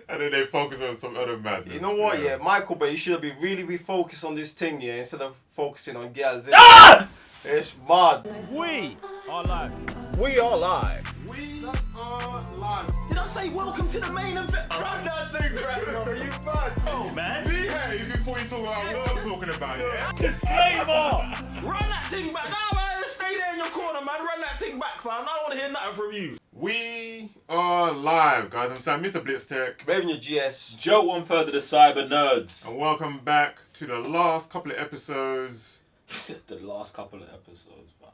And then they focus on some other madness. You know what, yeah, Michael Bay, you should have been really refocused on this thing, yeah, instead of focusing on girls. Ah! It's mad. We are live. We are live. We are live. Did I say welcome to the main event? Run that thing right now, are you mad? Oh, man. Behave before you talk about what I'm talking about, yeah? Disclaimer! Run that thing back. Nah, man, stay there in your corner, man. Run that thing back, fam. I don't want to hear nothing from you. We are live, guys. I'm Sam, Mr. Blitztech. Revenue GS. Joe, one further the cyber nerds. And welcome back to the last couple of episodes. He said the last couple of episodes, man.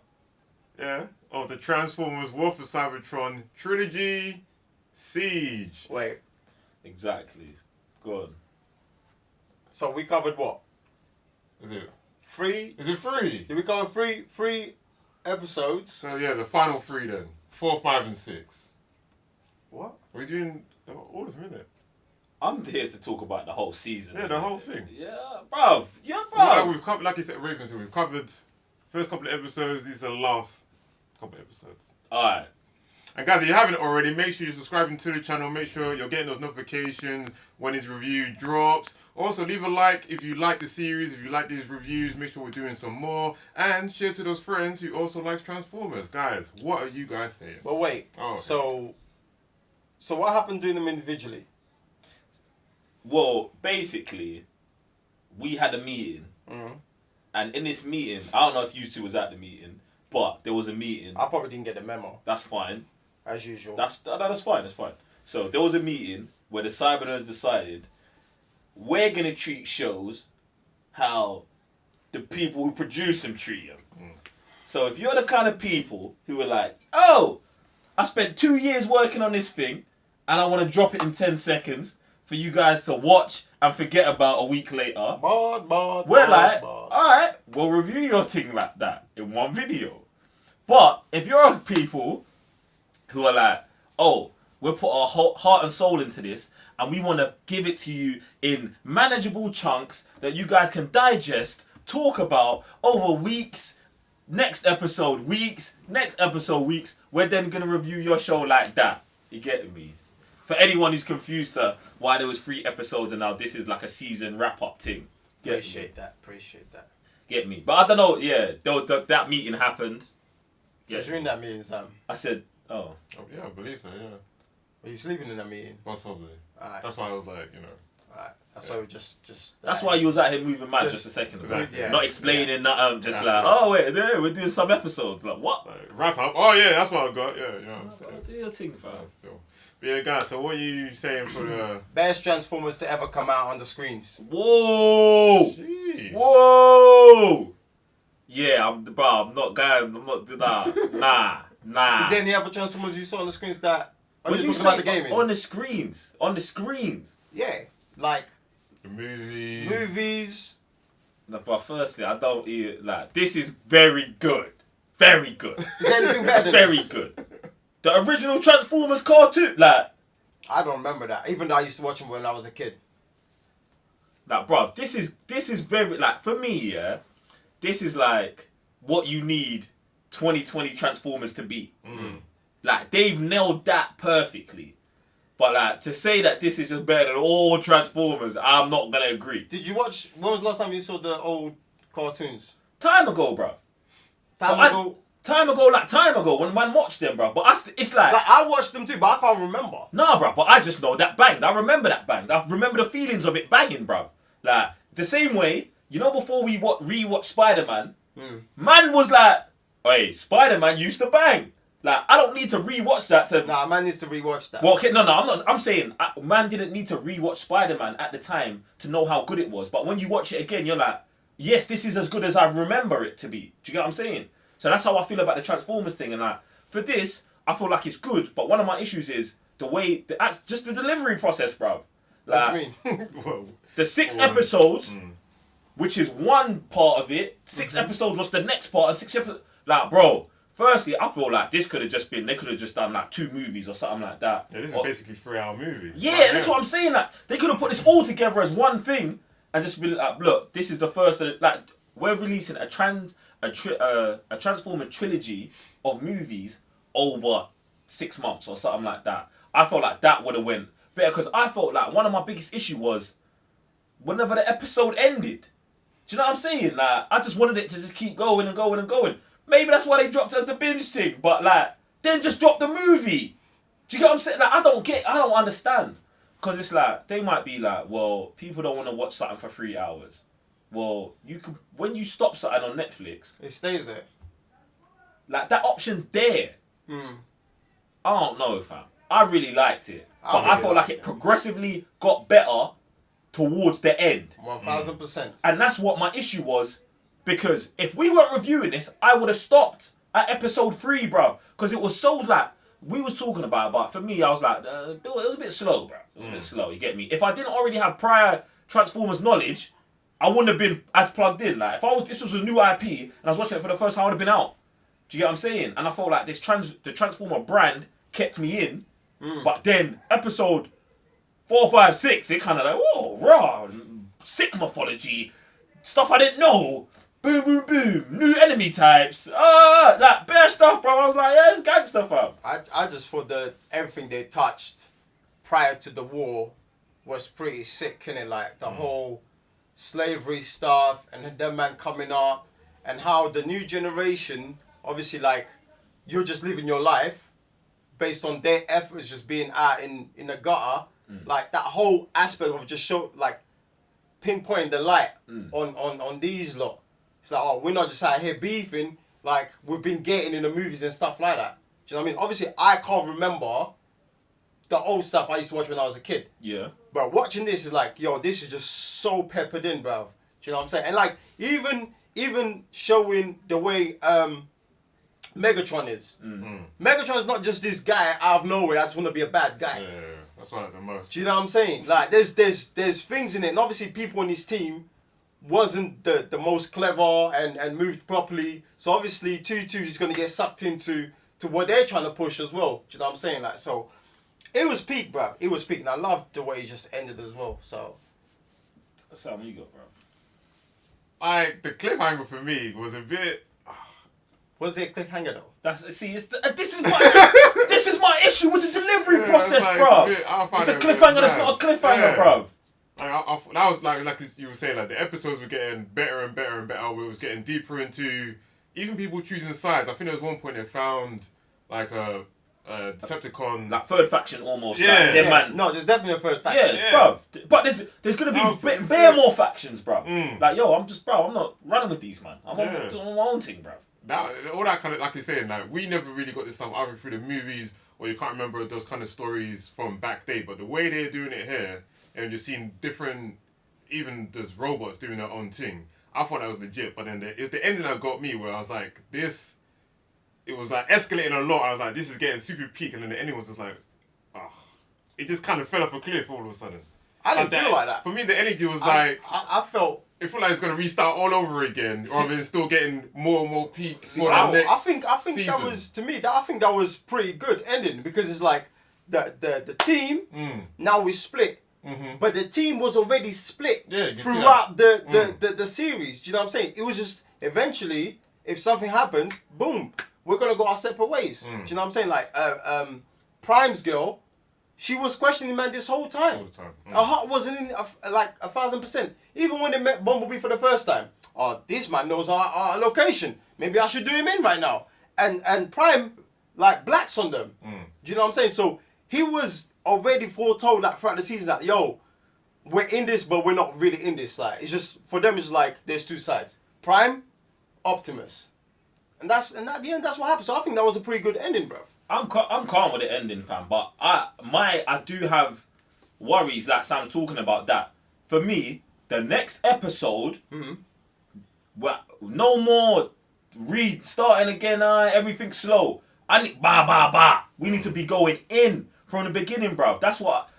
Yeah, of the Transformers War for Cybertron Trilogy Siege. Wait, Exactly. Go on. so we covered what? Is it? 3? Is it 3? Did we cover three episodes? So yeah, the final 3 then. 4, 5, and 6. What? We're doing all of them, innit? I'm here to talk about the whole season. Yeah, the whole thing. Yeah, bruv. Yeah, Like bruv. we've covered, like you said, Raven, so we've covered first couple of episodes. These are the last couple of episodes. Alright. And guys, if you haven't already, make sure you're subscribing to the channel. Make sure you're getting those notifications when his review drops. Also, leave a like if you like the series, if you like these reviews. Make sure we're doing some more. And share to those friends who also like Transformers. Guys, what are you guys saying? But wait, Oh. so what happened doing them individually? Well, basically, we had a meeting. Mm-hmm. And in this meeting, I don't know if you two was at the meeting, but there was a meeting. I probably didn't get the memo, That's fine. as usual. That's fine. That's fine. So there was a meeting where the Cyber Nerds decided we're gonna treat shows how the people who produce them treat them. So if you're the kind of people who are like, oh, I spent 2 years working on this thing, and I want to drop it in 10 seconds for you guys to watch and forget about a week later. We're like, alright, we'll review your thing like that in one video. But if you're people who are like, oh, we'll put our heart and soul into this and we want to give it to you in manageable chunks that you guys can digest, talk about over weeks, next episode weeks, we're then going to review your show like that. You get me? For anyone who's confused to why there was 3 episodes and now this is like a season wrap-up thing. Appreciate that. Get me? But I don't know, yeah, that meeting happened. Yeah. During that meeting, Sam, I said, oh. Oh, yeah, I believe so, yeah. were you sleeping in that meeting? Most probably. Alright. That's why I was like, you know. Alright. That's why we just. That's why you was out here moving mad just a second ago. Exactly. Yeah. Not explaining nothing, just That's like, it. oh wait, yeah, we're doing some episodes. Like, what? Like, wrap up. Oh, yeah, that's what I got. Yeah, you know what I'm saying. Do your thing, fam. Yeah, still. But yeah, guys, so what are you saying for the... Best Transformers to ever come out on the screens. Whoa! Jeez. Whoa! Yeah, I'm not going, nah. Is there any other Transformers you saw on the screens that... When you you talking about say the gaming? on the screens. Yeah. Like, The movies. movies. No, but firstly, I don't even, like, this is very good. Very good. Is there anything better than Very this? good. The original Transformers cartoon, like, I don't remember that. Even though I used to watch them when I was a kid. bruv, this is very, like, for me, yeah, this is like what you need 2020 Transformers to be. Like, they've nailed that perfectly. But, like, to say that this is just better than all Transformers, I'm not gonna agree. Did you watch... When was the last time you saw the old cartoons? Time ago, bruv. Time ago, when man watched them, bruv. But it's like... Like, I watched them too, but I can't remember. Nah, bruv, but I just know that banged. I remember that banged. I remember the feelings of it banging, bruv. Like, the same way, you know, before we rewatched Spider-Man, man was like, hey, Spider-Man used to bang. Like, I don't need to rewatch that to... Nah, man needs to rewatch that. Well, okay, no, I'm not. I'm saying, man didn't need to rewatch Spider-Man at the time to know how good it was. But when you watch it again, you're like, yes, this is as good as I remember it to be. Do you get what I'm saying? So that's how I feel about the Transformers thing. And like, for this, I feel like it's good. But one of my issues is the way, just the delivery process, bruv. Like, What do you mean? Whoa. the 6 episodes, which is one part of it. 6 episodes was the next part, and 6 episodes. Like, bro, firstly, I feel like this could have just been, they could have just done like 2 movies or something like that. Yeah, this is basically a 3-hour movie. Yeah, that's what I'm saying. Like, they could have put this all together as one thing and just be like, look, this is the first, like, we're releasing a Transformer trilogy of movies over 6 months or something like that. I felt like that would have went better because I felt like one of my biggest issue was whenever the episode ended. Do you know what I'm saying? Like, I just wanted it to just keep going and going and going. Maybe that's why they dropped the binge thing, but like, then just drop the movie. Do you get what I'm saying? Like, I don't understand. Because it's like, they might be like, well, people don't want to watch something for 3 hours. Well, you can, when you stop something on Netflix, It stays there. like, that option's there. Hmm. I don't know, fam. I really liked it. I But I really felt like liked it it. progressively got better towards the end. 1000%. And that's what my issue was. Because if we weren't reviewing this, I would have stopped at episode 3, bro. Because it was so like, we was talking about it, but for me, I was like, it was a bit slow, bro. It was a bit slow, you get me? If I didn't already have prior Transformers knowledge, I wouldn't have been as plugged in. Like, if this was a new IP and I was watching it for the first time, I would have been out. Do you get what I'm saying? And I felt like the Transformer brand kept me in, but then episode 4, 5, 6, it kind of like, whoa, raw, sick mythology, stuff I didn't know. Boom, boom, boom. New enemy types. Like, bare stuff, bro. I was like, yeah, it's gangster, fam. I just thought that everything they touched prior to the war was pretty sick, innit? Like, the whole slavery stuff and them man coming up and how the new generation, obviously, like, you're just living your life based on their efforts just being out in the gutter. Like, that whole aspect of just pinpointing the light on these lot. It's like, oh, we're not just out here beefing like we've been getting in the movies and stuff like that. Do you know what I mean? Obviously, I can't remember the old stuff I used to watch when I was a kid. Yeah. But watching this is like, yo, this is just so peppered in, bruv. Do you know what I'm saying? And like, even showing the way Megatron is. Megatron is not just this guy out of nowhere, I just want to be a bad guy. Yeah, that's what I like the most. Do you know what I'm saying? Like, there's things in it, and obviously people on his team wasn't the most clever and moved properly. So obviously 2-2 is going to get sucked into what they're trying to push as well. Do you know what I'm saying? Like, so it was peak, bruv. It was peak, and I loved the way it just ended as well. So Sam, what you got, bro? The cliffhanger for me was a bit. was it a cliffhanger though? This is my issue with the delivery process, like, bro. I find It's a it bit cliffhanger that's mad. not a cliffhanger, Yeah. bro. That was like you were saying, like the episodes were getting better and better and better. We was getting deeper into even people choosing sides. I think there was one point they found like a Decepticon. Like third faction almost. Yeah. Like, them man. No, there's definitely a third faction. Yeah, bruv. But there's gonna That was be pretty bare sick. more factions, bruv. Like, yo, I'm not running with these, man. I'm Yeah. on my own thing, bruv. All that kind of, like you're saying, like we never really got this stuff either through the movies or you can't remember those kind of stories from back day. But the way they're doing it here, and you're seeing different, even there's robots doing their own thing. I thought that was legit, but then it's the ending that got me where I was like, this, it was like escalating a lot. I was like, this is getting super peak, and then the ending was just like, it just kind of fell off a cliff all of a sudden. I didn't feel like that. For me, the energy was I felt. it felt like it's gonna restart all over again, rather than still getting more and more peak. I think season. that was, to me, I think that was pretty good ending, because it's like the team now is split. But the team was already split throughout the series. Do you know what I'm saying? It was just eventually, if something happens, boom, we're gonna go our separate ways. Do you know what I'm saying? Like Prime's girl, she was questioning man this whole time. All the time. Her heart wasn't in like 1,000%. Even when they met Bumblebee for the first time, oh, this man knows our location. Maybe I should do him in right now. And Prime like blacks on them. Do you know what I'm saying? So he was already foretold that throughout the season that, yo, we're in this, but we're not really in this. Like, it's just, for them, it's like there's two sides: Prime, Optimus, and at the end, that's what happened. So I think that was a pretty good ending, bro. I'm calm with the ending, fam. But I do have worries, like Sam's talking about that. For me, the next episode, well, no more restarting again. Everything's slow. I need We need to be going in from the beginning, bruv. That's what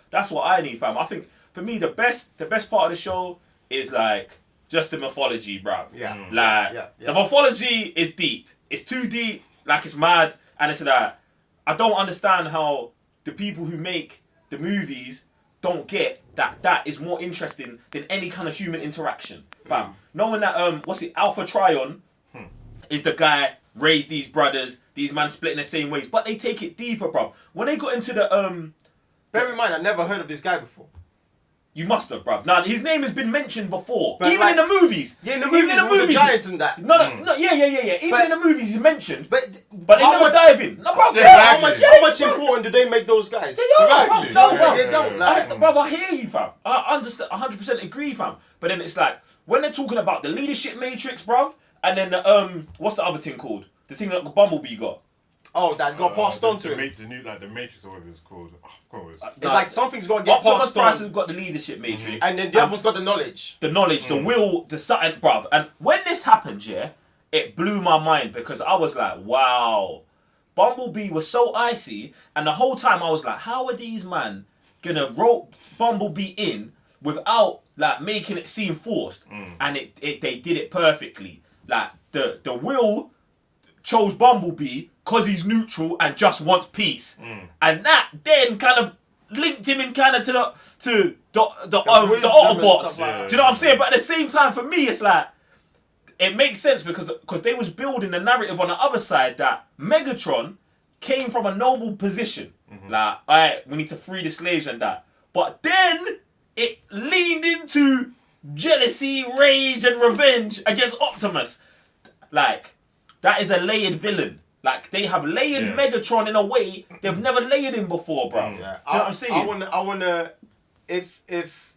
I need, fam. I think for me the best part of the show is like just the mythology, bruv. Yeah. Like the mythology is deep. It's too deep. Like it's mad, and it's like I don't understand how the people who make the movies don't get that is more interesting than any kind of human interaction, fam. Knowing that Alpha Trion is the guy raised these brothers, these men splitting the same ways, but they take it deeper, bruv. When they got into Bear in mind, I never heard of this guy before. You must have, bruv. Now, his name has been mentioned before. But even like- in the movies. Yeah, in the Even movies with the giants and that. No, yeah. Even But- in the movies, he's mentioned. But But they how never much, dive in. No, bruv. Yeah, how exactly. much important do they make those guys? They are, Exactly. bruv. No, Yeah, bruv. They don't. Like, Bruv, I hear you, fam. I understand, 100% agree, fam. But then it's like, when they're talking about the leadership matrix, bruv, and then the, what's the other thing called? The thing that Bumblebee got. oh, that got passed on to him. The new, like the Matrix or whatever it's called. Oh, I forgot what it's It's like something's got to get Optimus passed Price on. has got the leadership matrix. And then the other one's got the knowledge. The knowledge, the will, the something, bruv. And when this happened, yeah, it blew my mind because I was like, wow. Bumblebee was so icy, and the whole time I was like, how are these man gonna rope Bumblebee in without like making it seem forced? And they did it perfectly. Like the will chose Bumblebee because he's neutral and just wants peace, and that then kind of linked him in kind of to the wisdom and Autobots. stuff like that. Do you know what I'm saying? But at the same time, for me, it's like it makes sense because they was building the narrative on the other side that Megatron came from a noble position. Like, alright, we need to free the slaves and that. But then it leaned into jealousy, rage, and revenge against Optimus. Like, that is a layered villain. Like, they have layered Megatron in a way they've never layered him before, bro. Yeah, Do you know what I'm saying? I wanna, if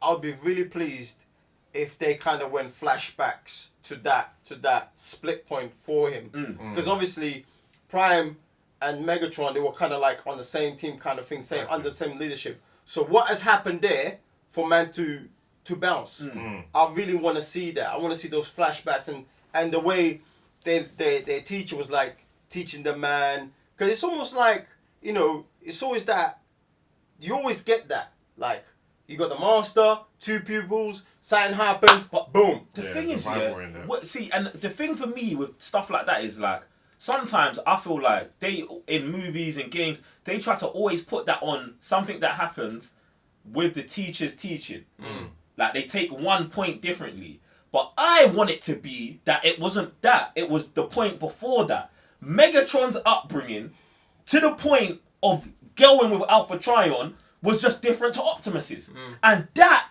I'll be really pleased if they kind of went flashbacks to that split point for him, because obviously Prime and Megatron, they were kind of like on the same team kind of thing, same under the same leadership. So what has happened there for man to bounce? I really want to see that. I want to see those flashbacks and the way their teacher was like teaching the man, because it's almost like, you know, it's always that you always get that, like you got the master, two pupils, something happens, but boom. The Yeah, thing the is, rivalry in there. see, and the thing for me with stuff like that is like, sometimes I feel like they, in movies and games, they try to always put that on something that happens with the teacher's teaching. Like, they take one point differently. But I want it to be that it wasn't that. It was the point before that. Megatron's upbringing, to the point of going with Alpha Trion, was just different to Optimus's. And that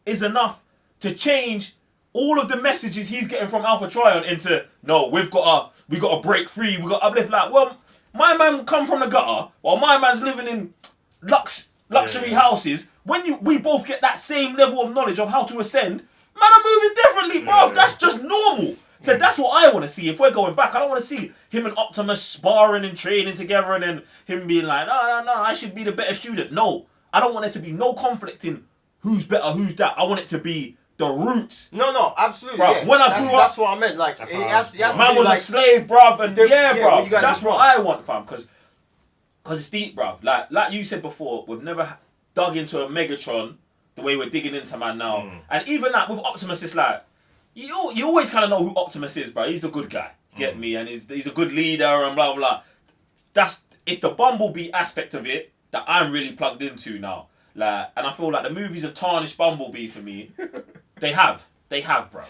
is enough to change all of the messages he's getting from Alpha Trion into, no, we got to break free, we got to uplift. Like, well, my man come from the gutter, while my man's living in luxury houses. When we both get that same level of knowledge of how to ascend, man are moving differently, bro. Yeah. That's just normal. So that's what I want to see. If we're going back, I don't want to see him and Optimus sparring and training together and then him being like, no, I should be the better student. No, I don't want there to be no conflict in who's better, who's that. I want it to be the roots. No, absolutely. Bro, Yeah. when I grew up- that's what I meant. Like, it has to Man be was like, a slave, bruv, and Yeah, bruv. but you guys That's are what wrong. I want, fam. Because it's deep, bruv. Like you said before, we've never dug into a Megatron the way we're digging into man now. And even that with Optimus, it's like, you always kind of know who Optimus is, bro. He's the good guy. Get me? And he's a good leader and blah, blah. It's the Bumblebee aspect of it that I'm really plugged into now. Like, and I feel like the movies have tarnished Bumblebee for me. They have, bro.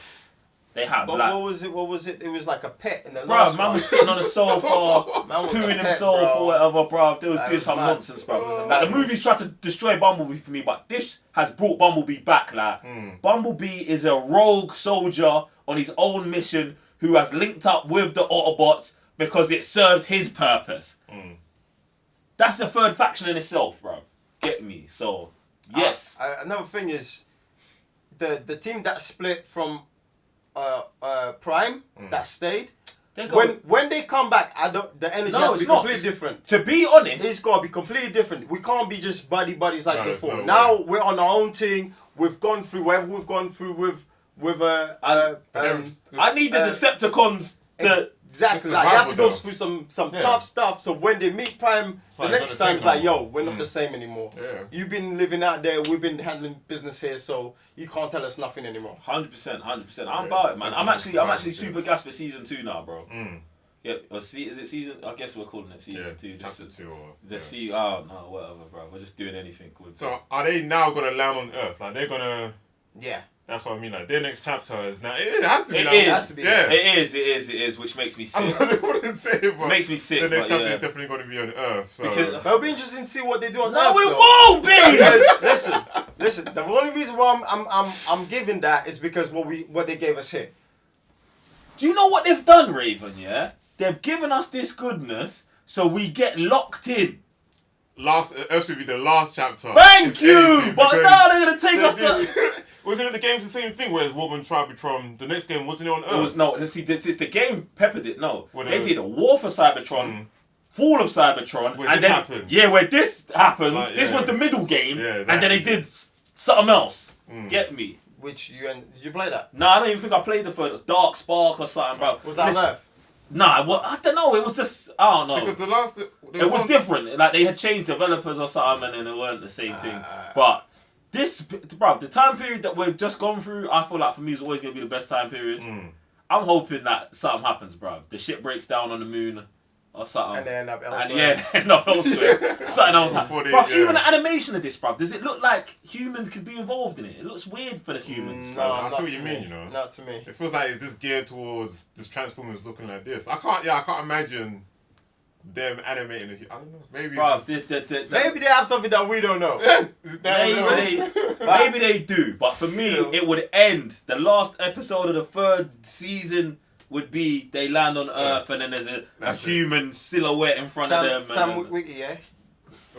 They have. but like, what was it? It was like a pet in the bruv, last man one. was sitting on the sofa, Man was a pooing pet, himself bro. or whatever, bruv. They was That doing was some mad. nonsense, bruv. It was Like, the mad. movies tried to destroy Bumblebee for me, but this has brought Bumblebee back. Like, Bumblebee is a rogue soldier on his own mission who has linked up with the Autobots because it serves his purpose. That's the third faction in itself, bruv. Get me? So, yes. Another thing is the team that split from Prime that stayed. They go- When they come back, the energy No, has to it's be not. completely different. To be honest, It's got to be completely different. We can't be just buddies like No, before. there's no Now way. we're on our own thing. We've gone through whatever we've gone through with I need the Decepticons to... exactly. It's Like, they have to go survival, through some Yeah. tough stuff. So when they meet Prime, the like next not the time it's same like, no yo, more. we're not the same anymore. Yeah. You've been living out there. We've been handling business here, so you can't tell us nothing anymore. 100%. I'm Yeah, about it, man. I'm actually definitely. super gassed for season 2 now, bro. Yeah, is it season? I guess we're calling it season 2. Chapter 2 or... Oh no, whatever, bro. We're just doing anything with. So, are they now going to land on Earth? Like, they're going to... Yeah. That's what I mean. Like their next chapter is now. It has to be. It like, is. It has to be. Yeah. It is, which makes me sick. I wouldn't say, but Makes me sick, the next but chapter yeah. is definitely going to be on Earth. So. Because- But it'll be interesting to see what they do on No, Earth, it though. won't be! Listen. The only reason why I'm giving that is because what they gave us here. Do you know what they've done, Raven, yeah? They've given us this goodness so we get locked in. Earth should be the last chapter. Thank if you! anything, But because now they're going to take us to... Wasn't it the game's the same thing? Whereas Warman Cybertron, the next game wasn't it on Earth? It was, no, see, this the game peppered it, no. Well, They did a War for Cybertron, Fall of Cybertron, Where and this then... happened. Yeah, where this happens, Like, this yeah. was the middle game, Yeah, and then they exactly. did something else. Get me? Which did you play that? No, I don't even think I played the first Dark Spark or something, bro. Was that on Listen, Earth? Nah, well, I don't know. It was just I don't know. Because the last It was different. Like they had changed developers or something, and then it weren't the same thing. But this, bro, the time period that we've just gone through, I feel like for me is always gonna be the best time period. I'm hoping that something happens, bro. The ship breaks down on the moon or something. And they end up And elsewhere. yeah, they end up elsewhere. Something else Before happens. they- Bro, yeah. even the animation of this, bro, does it look like humans could be involved in it? It looks weird for the humans. No, I not see what to you me. mean, you know. Not to me. It feels like it's just geared towards this Transformers looking like this. I can't imagine them animating it. I don't know. Maybe Bro, it's Maybe they have something that we don't know. Maybe they do, but for me, it would end. The last episode of the third season would be they land on Earth and then there's a That's it. human silhouette in front of them. Sam and then, Wiki, yeah.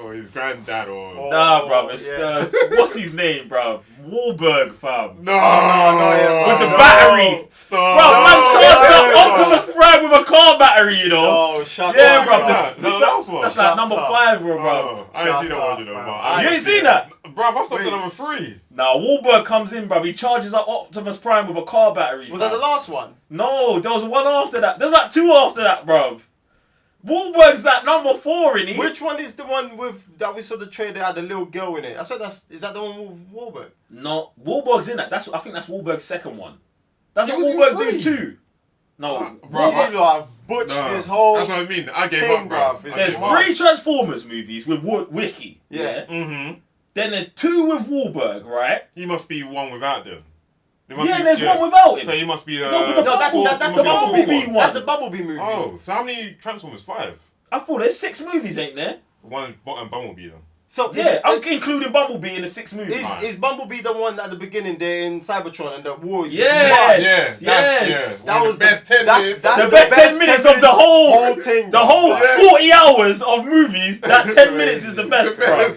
or his granddad or nah, bro, it's yeah. what's his name, bro? Wahlberg, fam. no, yeah, With the no. battery. Stop. Bro, man charged up no. Optimus Prime with a car battery, you know. Oh, shut Yeah, up. bro. bro. That's That's like Shut number up. 5, bro. Oh, I ain't seen that Shut one, you know. up, But man. I You ain't seen that? Bro, I stopped Wait. at number 3. Now Wahlberg comes in, bro. He charges up Optimus Prime with a car battery. Was that the last one? No, there was one after that. There's like 2 after that, bruv. Wahlberg's like number 4 in it. Which one is the one with that we saw the trailer that had a little girl in it? I said is that the one with Wahlberg? No, Wahlberg's in that. I think that's Wahlberg's second one. That's He what was in Wahlberg 3. did too. No, Bro, you like butch no, this whole. that's what I mean. I gave thing, up, bro. bruv. I there's gave up. 3 Transformers movies with Wiki. Yeah. Then there's 2 with Wahlberg, right? He must be one without them. There Yeah, must be- there's one without him. So he must be. No, but the No, that's Bumblebee- the must be a Bumblebee Bumblebee one. one. That's the Bumblebee movie. Oh, so how many Transformers? 5. I thought there's 6 movies, ain't there? One and Bumblebee then. So Yeah, I'm including Bumblebee in the 6 movies. is Bumblebee the one at the beginning there in Cybertron and the war? is Yes, Yeah, that's- yes. yeah. One of the best 10 minutes. The best 10 minutes of the whole thing. The whole Yeah. 40 hours of movies, that 10 minutes is the best, bro.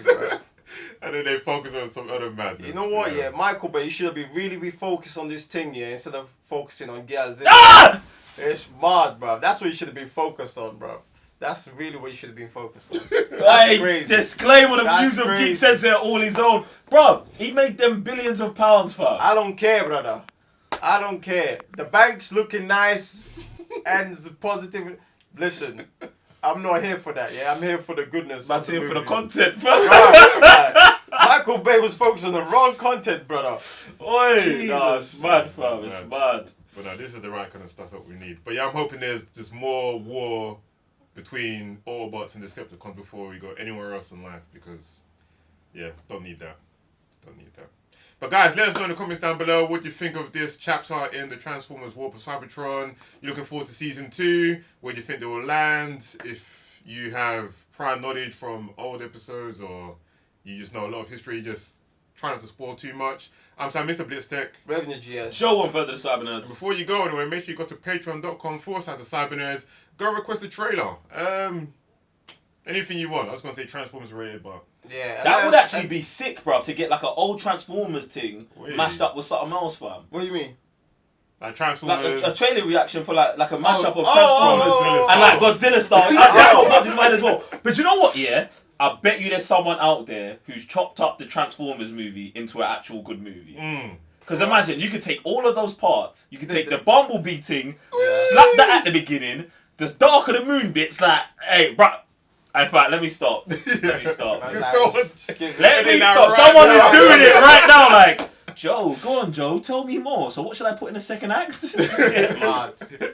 And then they focus on some other madness. You know what? Yeah, Michael Bay, you should have been really refocused on this thing, yeah, instead of focusing on girls. Ah! It's mad, bro. That's what you should have been focused on, bro. That's really what you should have been focused on. Hey, crazy. disclaimer, the That's views of crazy. Geek Sensei are all his own. Bro, he made them billions of pounds, fam. I don't care, brother. I don't care. The bank's looking nice and it's positive. Listen, I'm not here for that, yeah? I'm here for the goodness. Man's of here for the movies. content, fam. Right. Michael Bay was focused on the wrong content, brother. Oi, nah, Jesus. it's mad, fam. It's Mad. mad. But no, this is the right kind of stuff that we need. But yeah, I'm hoping there's just more war between Autobots and Decepticons before we go anywhere else in life because, yeah, don't need that. Don't need that. But guys, let us know in the comments down below what you think of this chapter in the Transformers War for Cybertron. You looking forward to season 2? Where do you think they will land? If you have prior knowledge from old episodes or you just know a lot of history, just try not to spoil too much. I'm Sam, Mr. Blitztech. Revenue GS. Show one further to Cyber And Nerds. before you go anyway, make sure you go to patreon.com/cybernerds. Go request a trailer. Anything you want. I was going to say Transformers related, but... Yeah. That would actually be sick, bro, to get like an old Transformers thing Wait. mashed up with something else, fam. What do you mean? Like Like Transformers... a trailer reaction for like a mashup of oh, Transformers oh, and like Godzilla style. That's what popped his mind as well. But you know what? Yeah, I bet you there's someone out there who's chopped up the Transformers movie into an actual good movie. Because imagine you could take all of those parts. You could take the Bumblebee thing, slap that at the beginning. The Dark of the Moon bits, like, hey, bro. In fact, let me stop. Let me stop. Let me stop. Someone is doing it right now, like, Joe, go on, Joe, tell me more. So what should I put in the second act? Yeah.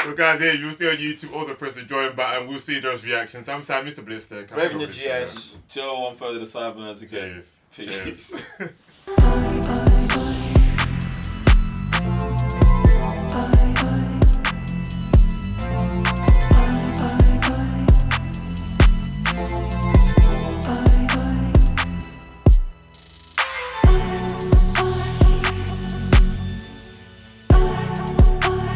So guys, yeah, you'll stay on YouTube. Also press the join button. We'll see those reactions. I'm Sam, Mr. Blitztech. Revenue GS. Joe, one further to Cyber Nerds again. Cheers. Peace. Cheers. Bye, bye, bye.